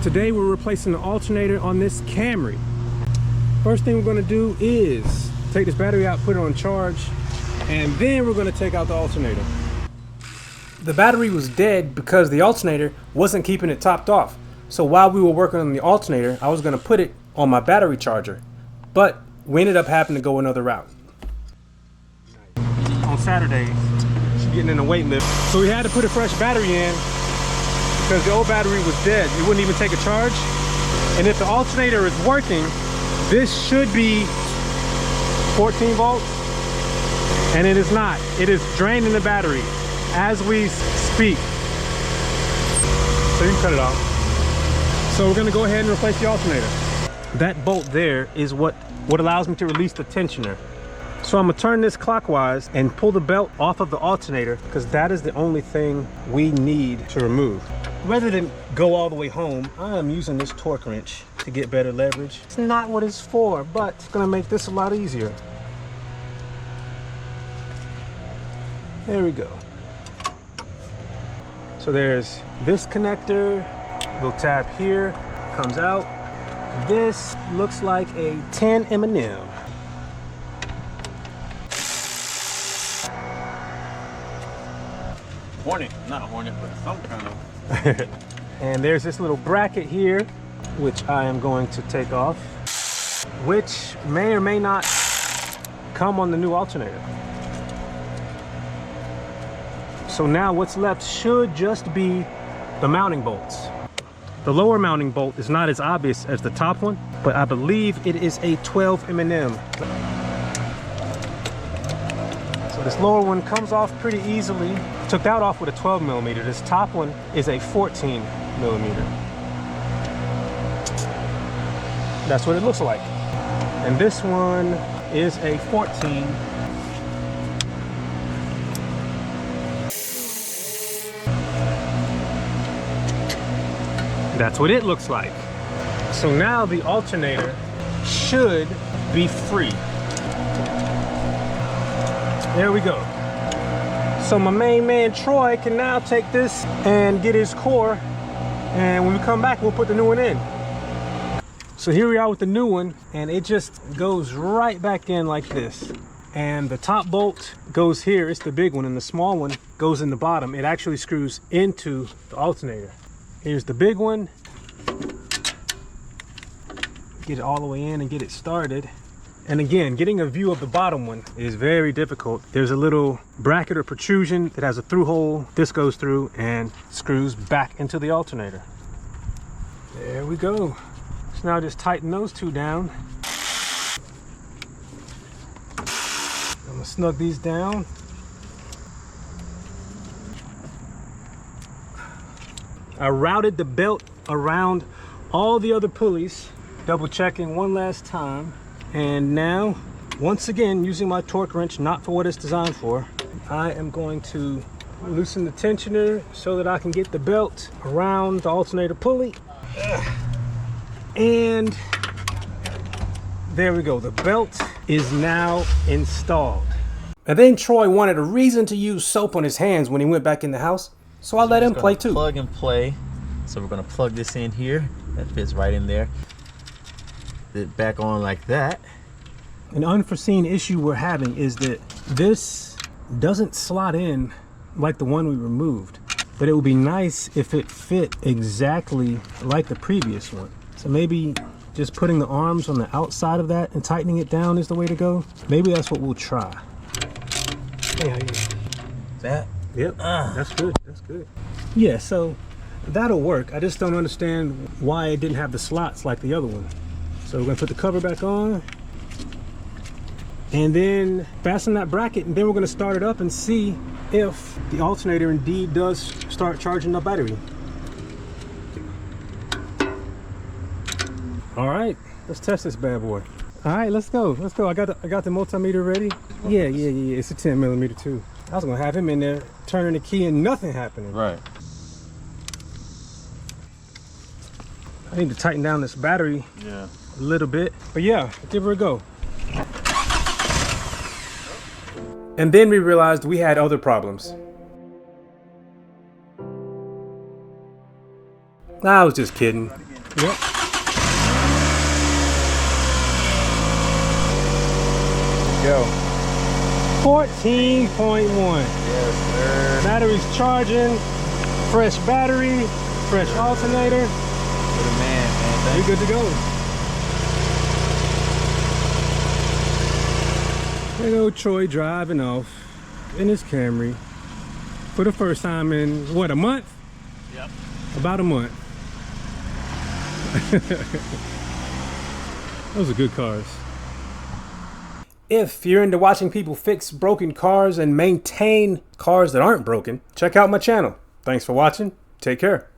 Today we're replacing the alternator on this Camry. First thing we're going to do is take this battery out, put it on charge, and then we're going to take out the alternator. The battery was dead because the alternator wasn't keeping it topped off. So while we were working on the alternator, I was going to put it on my battery charger, but we ended up having to go another route. On Saturday, she's getting in a weight lift, so we had to put a fresh battery in because the old battery was dead. It wouldn't even take a charge. And if the alternator is working, this should be 14 volts, and it is not. It is draining the battery as we speak. So you can cut it off. So we're gonna go ahead and replace the alternator. That bolt there is what allows me to release the tensioner. So I'm gonna turn this clockwise and pull the belt off of the alternator because that is the only thing we need to remove. Rather than go all the way home, I am using this torque wrench to get better leverage. It's not what it's for, but it's gonna make this a lot easier. There we go. So there's this connector, little tab here, comes out. This looks like a 10 M&M. Hornet, not a Hornet, but some kind of. And there's this little bracket here, which I am going to take off, which may or may not come on the new alternator. So now what's left should just be the mounting bolts. The lower mounting bolt is not as obvious as the top one, but I believe it is a 12 M&M. So this lower one comes off pretty easily. Took that off with a 12 millimeter. This top one is a 14 millimeter. That's what it looks like. And this one is a 14. That's what it looks like. So now the alternator should be free. There we go. So my main man Troy can now take this and get his core, and when we come back we'll put the new one in. So here we are with the new one, and it just goes right back in like this. And the top bolt goes here, it's the big one, and the small one goes in the bottom. It actually screws into the alternator. Here's the big one. Get it all the way in and get it started. And again, getting a view of the bottom one is very difficult. There's a little bracket or protrusion that has a through hole. This goes through and screws back into the alternator. There we go. So now just tighten those two down. I'm gonna snug these down. I routed the belt around all the other pulleys, double checking one last time. And now, once again, using my torque wrench, not for what it's designed for, I am going to loosen the tensioner so that I can get the belt around the alternator pulley. And there we go. The belt is now installed. And then Troy wanted a reason to use soap on his hands when he went back in the house, so I let him play too. Plug and play. So we're gonna plug this in here. That fits right in there. It back on like that. An unforeseen issue we're having is that this doesn't slot in like the one we removed, but it would be nice if it fit exactly like the previous one. So maybe just putting the arms on the outside of that and tightening it down is the way to go. Maybe that's what we'll try. Hey, how you doing? That? Yep, that's good, that's good. Yeah, so that'll work. I just don't understand why it didn't have the slots like the other one. So we're gonna put the cover back on and then fasten that bracket, and then we're gonna start it up and see if the alternator indeed does start charging the battery. All right, let's test this bad boy. All right, let's go. Let's go. I got the multimeter ready. Yeah. It's a 10 millimeter too. I was gonna have him in there turning the key and nothing happening. Right. I need to tighten down this battery a little bit, but yeah, give her a go. And then we realized we had other problems. I was just kidding. Yep. Go. 14.1. Yes, sir. Battery's charging. Fresh battery. Fresh alternator. What a man. You're good to go. There go Troy driving off in his Camry for the first time in, what, a month? Yep. About a month. Those are good cars. If you're into watching people fix broken cars and maintain cars that aren't broken, check out my channel. Thanks for watching. Take care.